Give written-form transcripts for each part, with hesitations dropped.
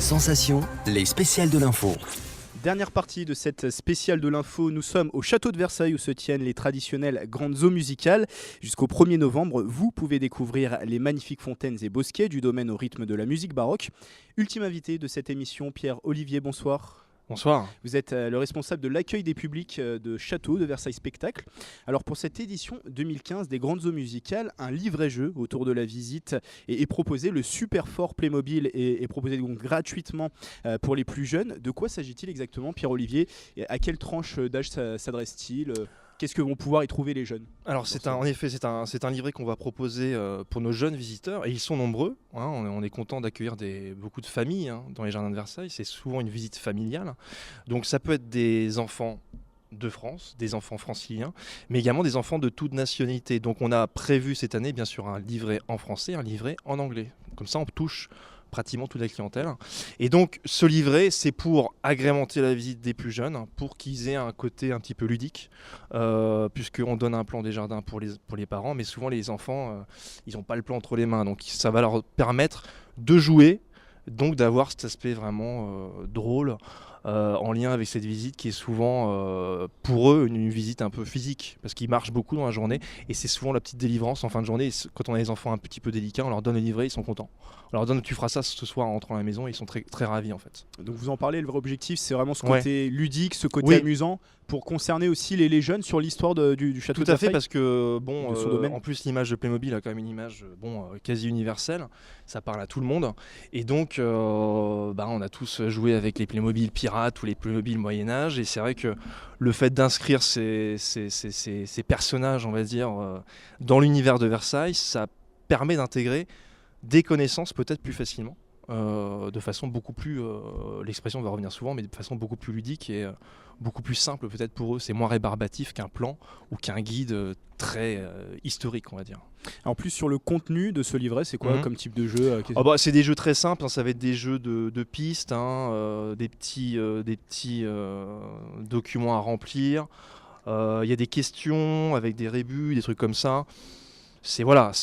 Sensation, les spéciales de l'info. Dernière partie de cette spéciale de l'info, nous sommes au château de Versailles où se tiennent les traditionnelles grandes eaux musicales. Jusqu'au 1er novembre, vous pouvez découvrir les magnifiques fontaines et bosquets du domaine au rythme de la musique baroque. Ultime invité de cette émission, Pierre-Olivier, bonsoir. Bonsoir. Vous êtes le responsable de l'accueil des publics de Château de Versailles Spectacle. Alors pour cette édition 2015 des grandes eaux musicales, un livret-jeu autour de la visite est proposé. Le Super Fort Playmobil est proposé donc gratuitement pour les plus jeunes. De quoi s'agit-il exactement, Pierre-Olivier ? À quelle tranche d'âge s'adresse-t-il ? Qu'est-ce que vont pouvoir y trouver les jeunes ? Alors c'est un livret qu'on va proposer pour nos jeunes visiteurs, et ils sont nombreux. On est content d'accueillir beaucoup de familles dans les jardins de Versailles. C'est souvent une visite familiale. Donc ça peut être des enfants de France, des enfants franciliens, mais également des enfants de toute nationalité. Donc on a prévu cette année bien sûr un livret en français, un livret en anglais. Comme ça on touche pratiquement toute la clientèle. Et donc ce livret, c'est pour agrémenter la visite des plus jeunes, pour qu'ils aient un côté un petit peu ludique, puisqu'on donne un plan des jardins pour les parents, mais souvent les enfants, ils n'ont pas le plan entre les mains. Donc ça va leur permettre de jouer, donc d'avoir cet aspect vraiment drôle, en lien avec cette visite qui est souvent pour eux une visite un peu physique, parce qu'ils marchent beaucoup dans la journée et c'est souvent la petite délivrance en fin de journée. Et quand on a des enfants un petit peu délicats, on leur donne le livret, ils sont contents. On leur donne tu feras ça ce soir en rentrant à la maison, et ils sont très, très ravis en fait. Donc vous en parlez, le vrai objectif c'est vraiment ce côté ludique, ce côté amusant, pour concerner aussi les jeunes sur l'histoire du château de Versailles. Tout à fait, parce que en plus l'image de Playmobil a quand même une image quasi universelle, ça parle à tout le monde, et donc on a tous joué avec les Playmobil pirates ou les Playmobil Moyen-Âge, et c'est vrai que le fait d'inscrire ces personnages, on va dire, dans l'univers de Versailles, ça permet d'intégrer des connaissances peut-être plus facilement, de façon beaucoup plus, l'expression va revenir souvent, mais de façon beaucoup plus ludique et beaucoup plus simple peut-être pour eux. C'est moins rébarbatif qu'un plan ou qu'un guide très historique, on va dire. En plus, sur le contenu de ce livret, c'est quoi comme type de jeu ? C'est des jeux très simples, ça va être des jeux de pistes, des petits documents à remplir. Il y a des questions avec des rébus, des trucs comme ça.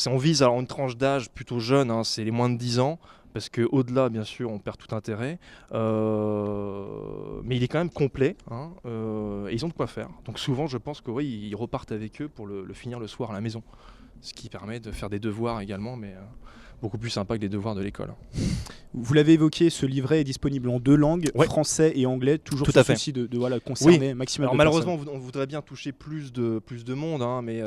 On vise alors une tranche d'âge plutôt jeune, c'est les moins de 10 ans, parce qu'au-delà, bien sûr, on perd tout intérêt. Mais il est quand même complet, et ils ont de quoi faire. Donc souvent, je pense qu'ils repartent avec eux pour le finir le soir à la maison. Ce qui permet de faire des devoirs également, mais beaucoup plus sympa que les devoirs de l'école. Vous l'avez évoqué, ce livret est disponible en 2 langues, français et anglais, toujours tout ce souci de concerner maximum alors, de malheureusement, personnes. on voudrait bien toucher plus de monde, mais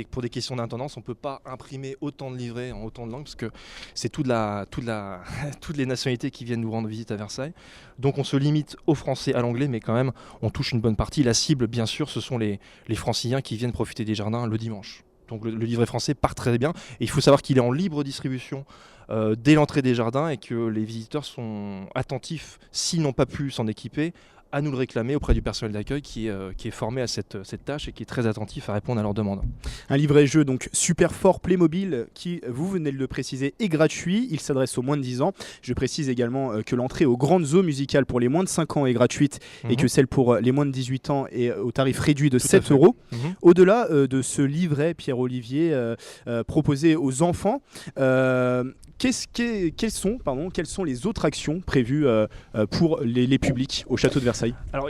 pour des questions d'intendance, on ne peut pas imprimer autant de livrets en autant de langues, parce que c'est toutes les nationalités qui viennent nous rendre visite à Versailles. Donc on se limite au français, à l'anglais, mais quand même, on touche une bonne partie. La cible, bien sûr, ce sont les franciliens qui viennent profiter des jardins le dimanche. Donc le livret français part très bien, et il faut savoir qu'il est en libre distribution dès l'entrée des jardins, et que les visiteurs sont attentifs, s'ils n'ont pas pu s'en équiper, à nous le réclamer auprès du personnel d'accueil qui est formé à cette tâche et qui est très attentif à répondre à leurs demandes. Un livret-jeu donc Super Fort Playmobil qui, vous venez de le préciser, est gratuit. Il s'adresse aux moins de 10 ans. Je précise également que l'entrée aux grandes eaux musicales pour les moins de 5 ans est gratuite, et que celle pour les moins de 18 ans est au tarif réduit de 7 €. Au-delà de ce livret, Pierre-Olivier, proposé aux enfants, quelles sont les autres actions prévues pour les publics au château de Versailles ? Alors,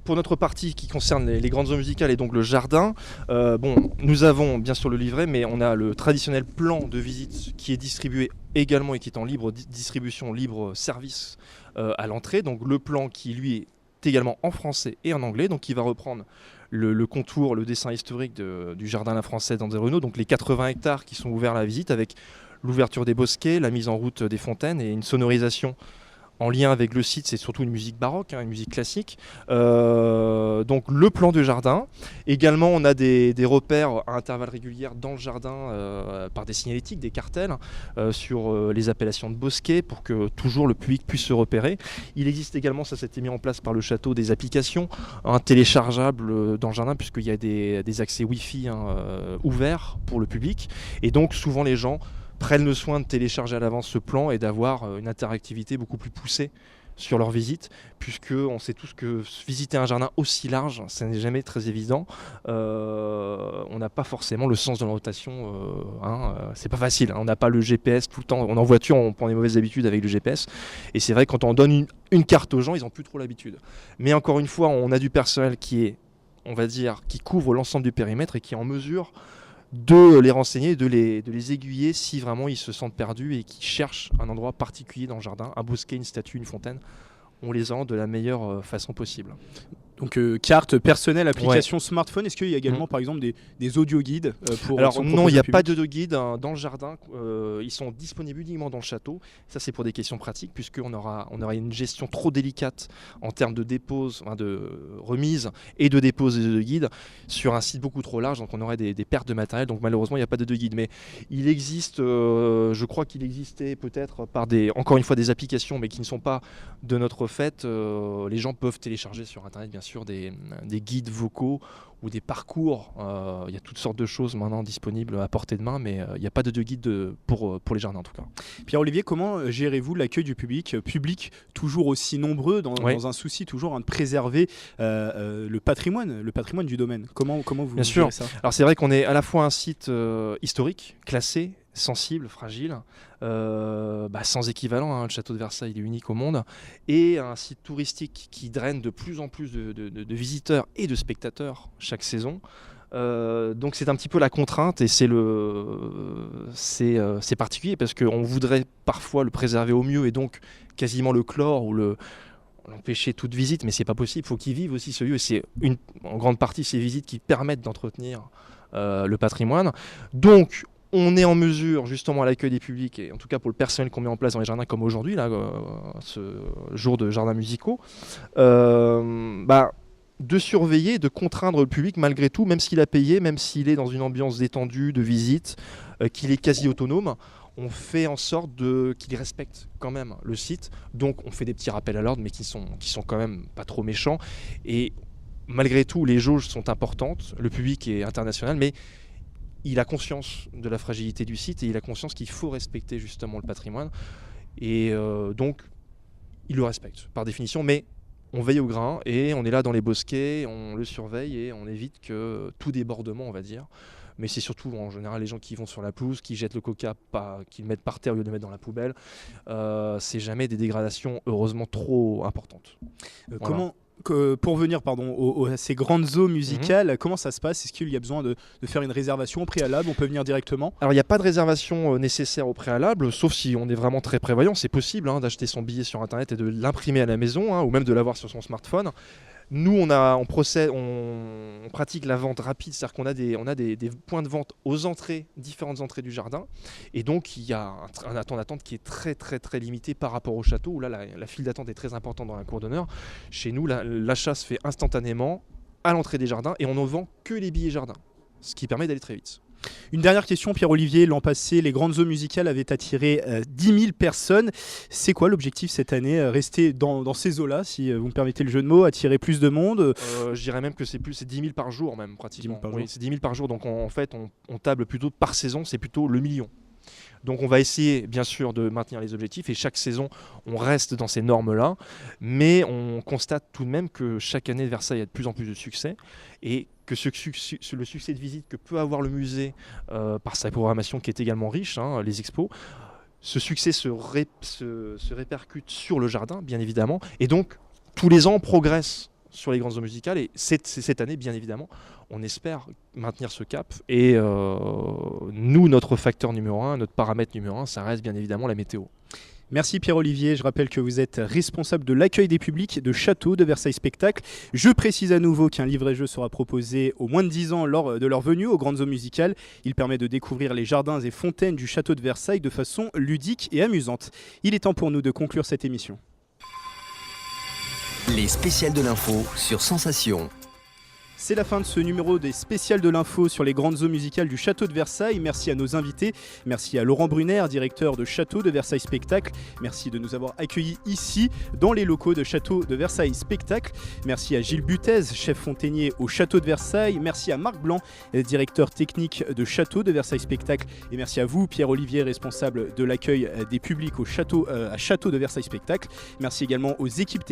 pour notre partie qui concerne les grandes eaux musicales et donc le jardin, nous avons bien sûr le livret, mais on a le traditionnel plan de visite qui est distribué également et qui est en libre distribution, libre service à l'entrée. Donc le plan qui lui est également en français et en anglais, donc qui va reprendre le contour, le dessin historique du jardin La Française d'André Renaud, donc les 80 hectares qui sont ouverts à la visite, avec l'ouverture des bosquets, la mise en route des fontaines et une sonorisation en lien avec le site. C'est surtout une musique baroque, une musique classique. Donc le plan de jardin. Également, on a des repères à intervalles réguliers dans le jardin par des signalétiques, des cartels sur les appellations de bosquets, pour que toujours le public puisse se repérer. Il existe également, ça s'était mis en place par le château, des applications téléchargeables dans le jardin, puisqu'il y a des accès Wi-Fi ouverts pour le public. Et donc souvent les gens prennent le soin de télécharger à l'avance ce plan et d'avoir une interactivité beaucoup plus poussée sur leur visite, puisque on sait tous que visiter un jardin aussi large, ça n'est jamais très évident. On n'a pas forcément le sens de la rotation, c'est pas facile, hein. On n'a pas le GPS tout le temps. On est en voiture, on prend des mauvaises habitudes avec le GPS, et c'est vrai que quand on donne une carte aux gens, ils n'ont plus trop l'habitude. Mais encore une fois, on a du personnel qui couvre l'ensemble du périmètre et qui est en mesure de les renseigner, de les aiguiller si vraiment ils se sentent perdus et qu'ils cherchent un endroit particulier dans le jardin, un bosquet, une statue, une fontaine. On les rend de la meilleure façon possible. Donc carte personnelle, application smartphone. Est-ce qu'il y a également par exemple des audio guides pour Alors non, il n'y a pas d'audio guide dans le jardin. Ils sont disponibles uniquement dans le château. Ça c'est pour des questions pratiques, puisqu'on aura une gestion trop délicate en termes de dépose, de remise et de dépose des guides sur un site beaucoup trop large. Donc on aurait des pertes de matériel. Donc malheureusement il n'y a pas d'audio guide. Mais il existe, je crois qu'il existait peut-être encore une fois des applications, mais qui ne sont pas de notre fait. Les gens peuvent télécharger sur internet bien sûr des guides vocaux ou des parcours. Il y a toutes sortes de choses maintenant disponibles à portée de main, mais il n'y a pas de guide pour les jardins en tout cas. Pierre-Olivier, comment gérez-vous l'accueil du public toujours aussi nombreux dans un souci toujours de préserver le patrimoine du domaine. Comment vous Bien gérez sûr. ça? Alors c'est vrai qu'on est à la fois un site historique, classé, sensible, fragile, sans équivalent, le château de Versailles il est unique au monde, et un site touristique qui draine de plus en plus de visiteurs et de spectateurs chaque saison. Donc c'est un petit peu la contrainte, et c'est particulier parce qu'on voudrait parfois le préserver au mieux et donc quasiment le clore ou l'empêcher toute visite, mais c'est pas possible. Il faut qu'il vive aussi ce lieu, et c'est en grande partie ces visites qui permettent d'entretenir le patrimoine. Donc on est en mesure, justement à l'accueil des publics, et en tout cas pour le personnel qu'on met en place dans les jardins, comme aujourd'hui, là, ce jour de jardins musicaux, de surveiller, de contraindre le public malgré tout, même s'il a payé, même s'il est dans une ambiance détendue de visite, qu'il est quasi autonome. On fait en sorte qu'il respecte quand même le site. Donc on fait des petits rappels à l'ordre, mais qui sont quand même pas trop méchants. Et malgré tout, les jauges sont importantes, le public est international, mais il a conscience de la fragilité du site, et il a conscience qu'il faut respecter justement le patrimoine. Et donc, il le respecte par définition, mais on veille au grain, et on est là dans les bosquets, on le surveille, et on évite que tout débordement, on va dire. Mais c'est surtout en général les gens qui vont sur la pelouse, qui jettent le coca, qui le mettent par terre au lieu de le mettre dans la poubelle. C'est jamais des dégradations, heureusement, trop importantes. Comment pour venir à ces grandes eaux musicales, comment ça se passe? Est-ce qu'il y a besoin de faire une réservation au préalable? On peut venir directement? Alors il n'y a pas de réservation nécessaire au préalable, sauf si on est vraiment très prévoyant. C'est possible d'acheter son billet sur internet et de l'imprimer à la maison, ou même de l'avoir sur son smartphone. Nous, on pratique la vente rapide, c'est-à-dire qu'on a des points de vente aux différentes entrées du jardin, et donc il y a un temps d'attente qui est très très très limité par rapport au château, où là la file d'attente est très importante dans la cour d'honneur. Chez nous, l'achat se fait instantanément à l'entrée des jardins, et on ne vend que les billets jardin, ce qui permet d'aller très vite. Une dernière question, Pierre-Olivier. L'an passé, les grandes eaux musicales avaient attiré 10 000 personnes. C'est quoi l'objectif cette année? Rester dans ces eaux-là, si vous me permettez le jeu de mots, attirer plus de monde? Je dirais même que c'est 10 000 par jour, même pratiquement. 10 000 par jour. Oui, c'est 10 000 par jour, donc en fait, on table plutôt par saison, c'est plutôt le million. Donc on va essayer bien sûr de maintenir les objectifs, et chaque saison on reste dans ces normes-là, mais on constate tout de même que chaque année Versailles a de plus en plus de succès, et que le succès de visite que peut avoir le musée par sa programmation qui est également riche, les expos, ce succès se répercute sur le jardin bien évidemment, et donc tous les ans on progresse sur les grandes eaux musicales, et cette année bien évidemment on espère maintenir ce cap, et nous, notre facteur numéro 1, notre paramètre numéro 1, ça reste bien évidemment la météo. Merci Pierre-Olivier, je rappelle que vous êtes responsable de l'accueil des publics de Château de Versailles Spectacle. Je précise à nouveau qu'un livret-jeu sera proposé aux moins de 10 ans lors de leur venue aux grandes eaux musicales. Il permet de découvrir les jardins et fontaines du Château de Versailles de façon ludique et amusante. Il est temps pour nous de conclure cette émission. Les spéciales de l'info sur Sensation. C'est la fin de ce numéro des spéciales de l'info sur les grandes eaux musicales du Château de Versailles. Merci à nos invités. Merci à Laurent Brunner, directeur de Château de Versailles Spectacle. Merci de nous avoir accueillis ici, dans les locaux de Château de Versailles Spectacle. Merci à Gilles Butez, chef fontainier au Château de Versailles. Merci à Marc Blanc, directeur technique de Château de Versailles Spectacle. Et merci à vous, Pierre-Olivier, responsable de l'accueil des publics au château, à Château de Versailles Spectacle. Merci également aux équipes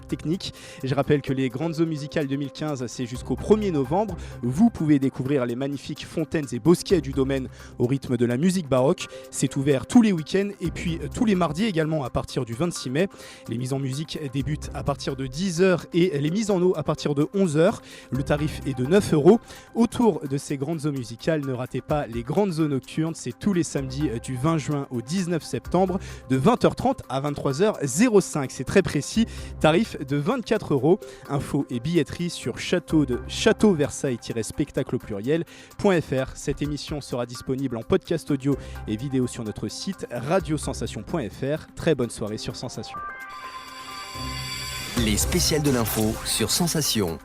techniques. Et je rappelle que les grandes eaux musicales 2015, c'est jusqu'au 1er novembre. Vous pouvez découvrir les magnifiques fontaines et bosquets du domaine au rythme de la musique baroque. C'est ouvert tous les week-ends et puis tous les mardis également à partir du 26 mai. Les mises en musique débutent à partir de 10h et les mises en eau à partir de 11h. Le tarif est de 9 €. Autour de ces grandes eaux musicales, ne ratez pas les grandes eaux nocturnes. C'est tous les samedis du 20 juin au 19 septembre de 20h30 à 23h05. C'est très précis. Tarif de 24 €. Infos et billetterie sur château-versailles-spectacle au pluriel.fr. Cette émission sera disponible en podcast audio et vidéo sur notre site radiosensation.fr. Très bonne soirée sur Sensation. Les spéciales de l'info sur Sensation.